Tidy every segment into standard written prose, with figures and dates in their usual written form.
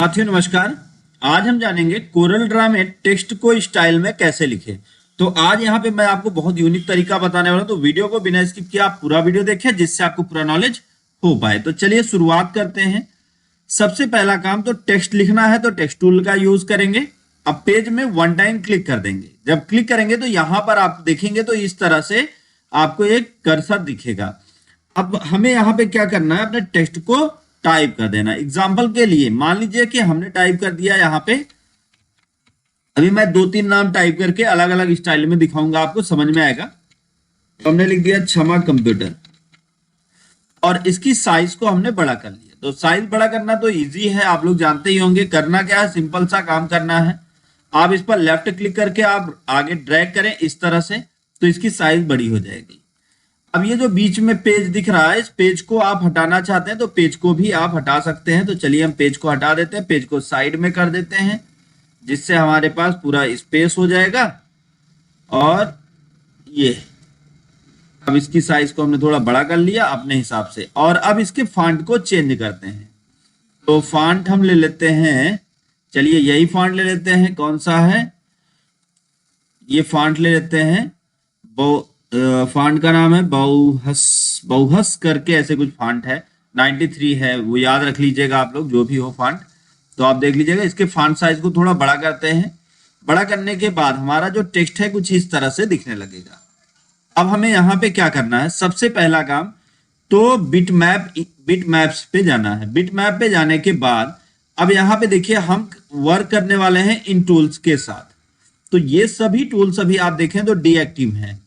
साथियों नमस्कार। आज हम जानेंगे कोरल ड्रा में टेक्स्ट को स्टाइल में कैसे लिखें। तो आज यहाँ पे मैं आपको बहुत यूनिक तरीका बताने वाला हूँ, तो वीडियो को बिना स्किप किए आप पूरा वीडियो देखें जिससे आपको पूरा नॉलेज हो पाए। तो चलिए शुरुआत करते हैं। सबसे पहला काम तो टेक्स्ट लिखना है, तो टेक्स्ट टूल का यूज करेंगे। अब पेज में वन टाइम क्लिक कर देंगे। जब क्लिक करेंगे तो यहाँ पर आप देखेंगे तो इस तरह से आपको एक कर्सर दिखेगा। अब हमें यहाँ पे क्या करना है, अपने टेक्स्ट को टाइप कर देना। एग्जाम्पल के लिए मान लीजिए कि हमने टाइप कर दिया यहाँ पे, अभी मैं 2-3 नाम टाइप करके अलग अलग स्टाइल में दिखाऊंगा, आपको समझ में आएगा। तो हमने लिख दिया क्षमा कंप्यूटर और इसकी साइज को हमने बड़ा कर लिया। तो साइज बड़ा करना तो इजी है, आप लोग जानते ही होंगे। करना क्या है, सिंपल सा काम करना है। आप इस पर लेफ्ट क्लिक करके आप आगे ड्रैग करें इस तरह से, तो इसकी साइज बड़ी हो जाएगी। अब ये जो बीच में पेज दिख रहा है, इस पेज को आप हटाना चाहते हैं तो पेज को भी आप हटा सकते हैं। तो चलिए हम पेज को हटा देते हैं, पेज को साइड में कर देते हैं जिससे हमारे पास पूरा स्पेस हो जाएगा। और ये अब इसकी साइज को हमने थोड़ा बड़ा कर लिया अपने हिसाब से। और अब इसके फॉन्ट को चेंज करते हैं। तो फॉन्ट हम ले लेते हैं, चलिए यही फॉन्ट ले लेते हैं। कौन सा है, ये फॉन्ट ले लेते हैं। फॉन्ट का नाम है बहुहस करके ऐसे कुछ फॉन्ट है, 93 है, वो याद रख लीजिएगा आप लोग, जो भी हो फॉन्ट। तो आप देख लीजिएगा, इसके फॉन्ट साइज को थोड़ा बड़ा करते हैं। बड़ा करने के बाद हमारा जो टेक्स्ट है कुछ इस तरह से दिखने लगेगा। अब हमें यहाँ पे क्या करना है, सबसे पहला काम तो बिट मैप्स पे जाना है। बिट मैप पे जाने के बाद अब यहाँ पे देखिए हम वर्क करने वाले हैं इन टूल्स के साथ। तो ये सभी टूल्स अभी आप देखें तो डीएक्टिव हैं।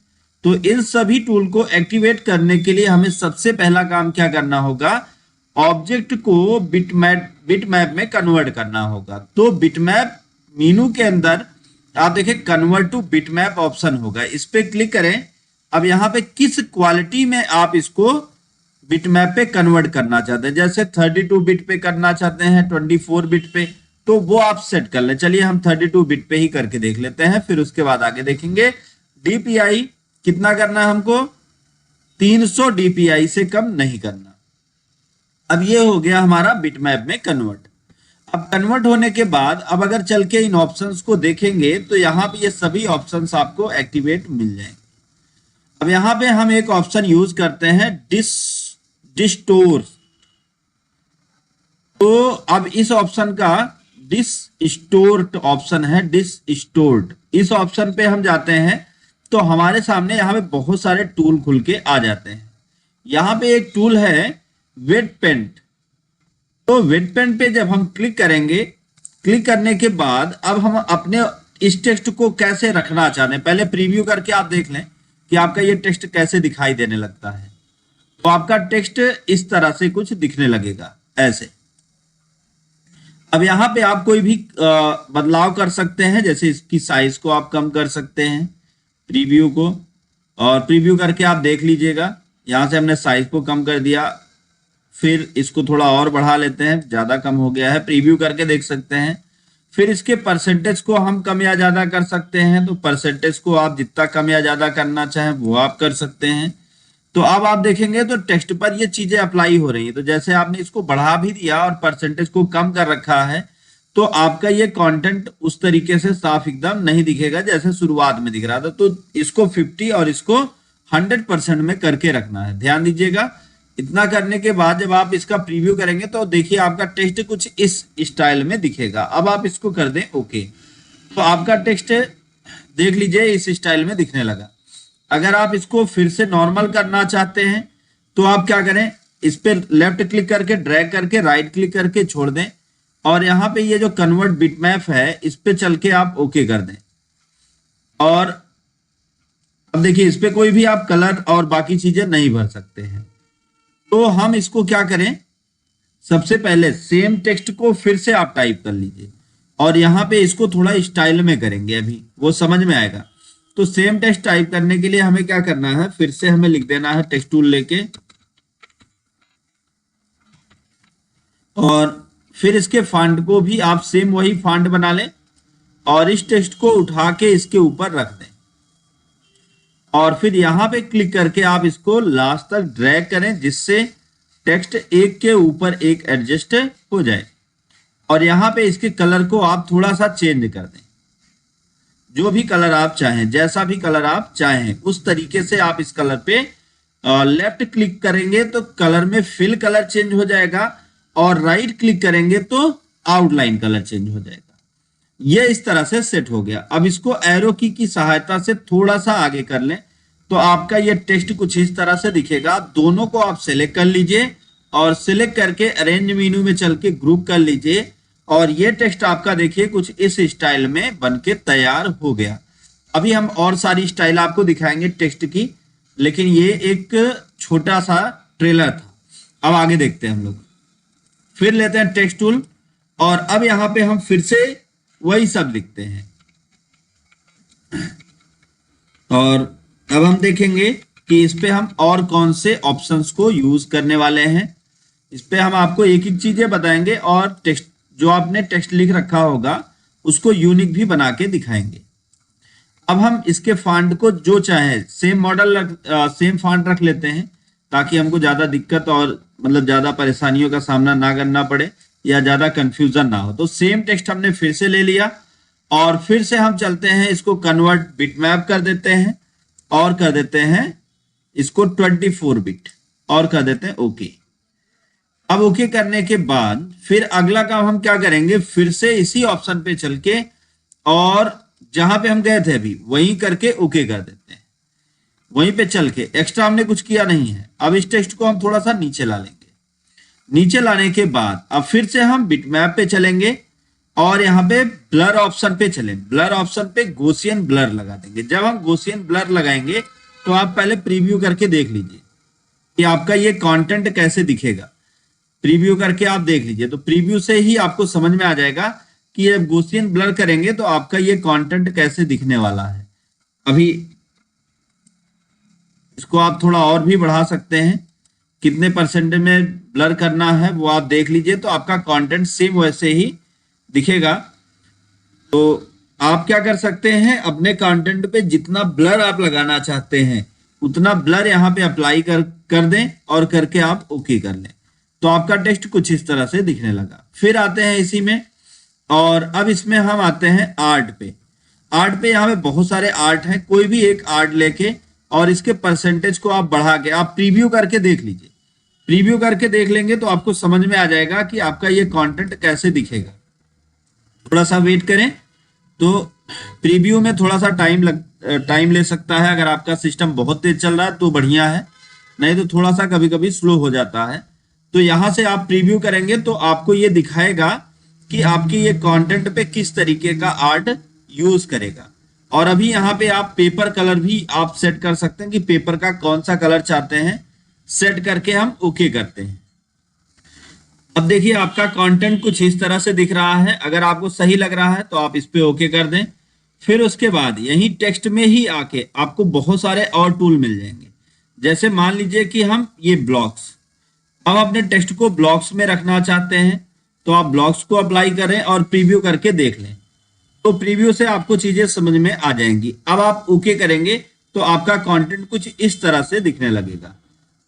तो इन सभी टूल को एक्टिवेट करने के लिए हमें सबसे पहला काम क्या करना होगा, ऑब्जेक्ट को बिटमैप में कन्वर्ट करना होगा। तो बिटमैप मेनू के अंदर आप देखें कन्वर्ट टू बिटमैप ऑप्शन होगा, इस पे क्लिक करें। अब यहाँ पे किस क्वालिटी में आप इसको बिटमैप पे कन्वर्ट करना चाहते हैं, जैसे 32 बिट पे करना चाहते हैं, 24 बिट पे, तो वो आप सेट कर लें। चलिए हम 32 बिट पे ही करके देख लेते हैं, फिर उसके बाद आगे देखेंगे। डीपीआई कितना करना है हमको, 300 डीपीआई से कम नहीं करना। अब ये हो गया हमारा बिटमैप में कन्वर्ट। अब कन्वर्ट होने के बाद अब अगर चल के इन ऑप्शंस को देखेंगे तो यहाँ पे ये सभी ऑप्शंस आपको एक्टिवेट मिल जाएंगे। अब यहाँ पे हम एक ऑप्शन यूज करते हैं डिस्टोर। तो अब इस ऑप्शन का डिस्टोर्ड ऑप्शन है, डिस्टोर्ड। इस ऑप्शन पे हम जाते हैं तो हमारे सामने यहाँ पे बहुत सारे टूल खुल के आ जाते हैं। यहाँ पे एक टूल है वेट पेंट। तो वेट पेंट पे जब हम क्लिक करेंगे, क्लिक करने के बाद अब हम अपने इस टेक्स्ट को कैसे रखना चाहते हैं, पहले प्रीव्यू करके आप देख लें कि आपका ये टेक्स्ट कैसे दिखाई देने लगता है। तो आपका टेक्स्ट इस तरह से कुछ दिखने लगेगा ऐसे। अब यहाँ पे आप कोई भी बदलाव कर सकते हैं, जैसे इसकी साइज को आप कम कर सकते हैं प्रीव्यू को, और प्रीव्यू करके आप देख लीजिएगा। यहाँ से हमने साइज को कम कर दिया, फिर इसको थोड़ा और बढ़ा लेते हैं, ज़्यादा कम हो गया है, प्रीव्यू करके देख सकते हैं। फिर इसके परसेंटेज को हम कम या ज़्यादा कर सकते हैं। तो परसेंटेज को आप जितना कम या ज़्यादा करना चाहें वो आप कर सकते हैं। तो अब आप देखेंगे तो टेक्स्ट पर ये चीज़ें अप्लाई हो रही हैं। तो जैसे आपने इसको बढ़ा भी दिया और परसेंटेज को कम कर रखा है, तो आपका ये कंटेंट उस तरीके से साफ एकदम नहीं दिखेगा जैसे शुरुआत में दिख रहा था। तो इसको 50 और इसको 100% में करके रखना है, ध्यान दीजिएगा। इतना करने के बाद जब आप इसका प्रीव्यू करेंगे तो देखिए आपका टेक्स्ट कुछ इस स्टाइल में दिखेगा। अब आप इसको कर दें ओके, तो आपका टेक्स्ट देख लीजिए इस स्टाइल में दिखने लगा। अगर आप इसको फिर से नॉर्मल करना चाहते हैं तो आप क्या करें, इस पे लेफ्ट क्लिक करके ड्रैग करके राइट क्लिक करके छोड़ दें, और यहाँ पे ये जो कन्वर्ट बिटमैप है इस पे चल के आप ओके कर दें। और अब देखिए इस पे कोई भी आप कलर और बाकी चीजें नहीं भर सकते हैं। तो हम इसको क्या करें, सबसे पहले सेम टेक्स्ट को फिर से आप टाइप कर लीजिए और यहाँ पे इसको थोड़ा स्टाइल में करेंगे, अभी वो समझ में आएगा। तो सेम टेक्स्ट टाइप करने के लिए हमें क्या करना है, फिर से हमें लिख देना है टेक्स्ट टूल लेके, और फिर इसके फॉन्ट को भी आप सेम वही फॉन्ट बना लें और इस टेक्स्ट को उठा के इसके ऊपर रख दें। और फिर यहाँ पे क्लिक करके आप इसको लास्ट तक ड्रैग करें जिससे टेक्स्ट एक के ऊपर एक एडजस्ट हो जाए। और यहाँ पे इसके कलर को आप थोड़ा सा चेंज कर दें, जो भी कलर आप चाहें, जैसा भी कलर आप चाहें उस तरीके से आप इस कलर पे लेफ्ट क्लिक करेंगे तो कलर में फिल कलर चेंज हो जाएगा, और राइट क्लिक करेंगे तो आउटलाइन कलर चेंज हो जाएगा। ये इस तरह से सेट हो गया। अब इसको एरो की सहायता से थोड़ा सा आगे कर लें तो आपका ये टेक्स्ट कुछ इस तरह से दिखेगा। दोनों को आप सिलेक्ट कर लीजिए और सिलेक्ट करके अरेंज मेनू में चल के ग्रुप कर लीजिए, और ये टेक्स्ट आपका देखिए कुछ इस स्टाइल में बनके तैयार हो गया। अभी हम और सारी स्टाइल आपको दिखाएंगे टेक्स्ट की, लेकिन ये एक छोटा सा ट्रेलर था। अब आगे देखते हैं हम लोग। फिर लेते हैं टेक्स्ट टूल, और अब यहां पे हम फिर से वही सब लिखते हैं। और अब हम देखेंगे कि इस पे हम और कौन से ऑप्शंस को यूज करने वाले हैं। इस पे हम आपको एक एक चीजें बताएंगे, और टेक्स्ट जो आपने टेक्स्ट लिख रखा होगा उसको यूनिक भी बना के दिखाएंगे। अब हम इसके फॉन्ट को जो चाहे सेम मॉडल सेम फॉन्ट रख लेते हैं, ताकि हमको ज्यादा दिक्कत और मतलब ज्यादा परेशानियों का सामना ना करना पड़े या ज्यादा कंफ्यूजन ना हो। तो सेम टेक्स्ट हमने फिर से ले लिया, और फिर से हम चलते हैं इसको कन्वर्ट बिटमैप कर देते हैं, और कर देते हैं इसको 24 बिट, और कर देते हैं ओके। अब ओके करने के बाद फिर अगला काम हम क्या करेंगे, फिर से इसी ऑप्शन पे चल के और जहां पे हम गए थे अभी वहीं करके ओके कर देते हैं। वहीं पे चल के एक्स्ट्रा हमने कुछ किया नहीं है। अब इस टेक्स्ट को हम थोड़ा सा नीचे ला लेंगे। नीचे लाने के बाद अब फिर से हम बिटमैप पे चलेंगे, और यहाँ पे ब्लर ऑप्शन पे चलें। ब्लर ऑप्शन पे गॉसियन ब्लर लगा देंगे। जब हम गॉसियन ब्लर लगाएंगे तो आप पहले प्रीव्यू करके देख लीजिए कि आपका ये कंटेंट कैसे दिखेगा। प्रीव्यू करके आप देख लीजिए, तो प्रीव्यू से ही आपको समझ में आ जाएगा कि जब गॉसियन ब्लर करेंगे तो आपका ये कंटेंट कैसे दिखने वाला है। अभी इसको आप थोड़ा और भी बढ़ा सकते हैं, कितने परसेंट में ब्लर करना है वो आप देख लीजिए, तो आपका कंटेंट सेम वैसे ही दिखेगा। तो आप क्या कर सकते हैं, अपने कंटेंट पे जितना ब्लर आप लगाना चाहते हैं उतना ब्लर यहाँ पे अप्लाई कर दें, और करके आप ओके कर लें, तो आपका टेक्स्ट कुछ इस तरह से दिखने लगा। फिर आते हैं इसी में, और अब इसमें हम आते हैं आर्ट पे। आर्ट पे यहाँ पे बहुत सारे आर्ट हैं, कोई भी एक आर्ट लेके और इसके परसेंटेज को आप बढ़ा के आप प्रीव्यू करके देख लीजिए। प्रीव्यू करके देख लेंगे तो आपको समझ में आ जाएगा कि आपका ये कंटेंट कैसे दिखेगा। थोड़ा सा वेट करें, तो प्रीव्यू में थोड़ा सा टाइम ले सकता है। अगर आपका सिस्टम बहुत तेज चल रहा है तो बढ़िया है, नहीं तो थोड़ा सा कभी कभी स्लो हो जाता है। तो यहां से आप प्रीव्यू करेंगे तो आपको ये दिखाएगा कि आपकी ये कंटेंट पे किस तरीके का आर्ट यूज करेगा। और अभी यहाँ पे आप पेपर कलर भी आप सेट कर सकते हैं कि पेपर का कौन सा कलर चाहते हैं, सेट करके हम ओके करते हैं। अब देखिए आपका कंटेंट कुछ इस तरह से दिख रहा है। अगर आपको सही लग रहा है तो आप इस पे ओके कर दें। फिर उसके बाद यही टेक्स्ट में ही आके आपको बहुत सारे और टूल मिल जाएंगे। जैसे मान लीजिए कि हम ये ब्लॉक्स, अब अपने टेक्स्ट को ब्लॉक्स में रखना चाहते हैं तो आप ब्लॉक्स को अप्लाई करें और प्रीव्यू करके देख लें, तो प्रीव्यू से आपको चीजें समझ में आ जाएंगी। अब आप ओके करेंगे तो आपका कंटेंट कुछ इस तरह से दिखने लगेगा।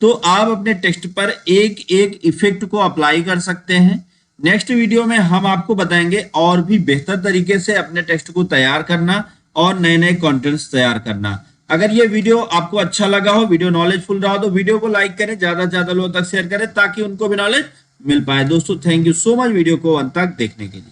तो आप अपने टेक्स्ट पर एक एक इफेक्ट को अप्लाई कर सकते हैं। नेक्स्ट वीडियो में हम आपको बताएंगे और भी बेहतर तरीके से अपने टेक्स्ट को तैयार करना और नए नए कंटेंट्स तैयार करना। अगर ये वीडियो आपको अच्छा लगा हो, वीडियो नॉलेजफुल रहा हो, तो वीडियो को लाइक करें, ज्यादा से ज्यादा लोगों तक शेयर करें ताकि उनको भी नॉलेज मिल पाए। दोस्तों thank you so much video को अंत तक देखने के लिए।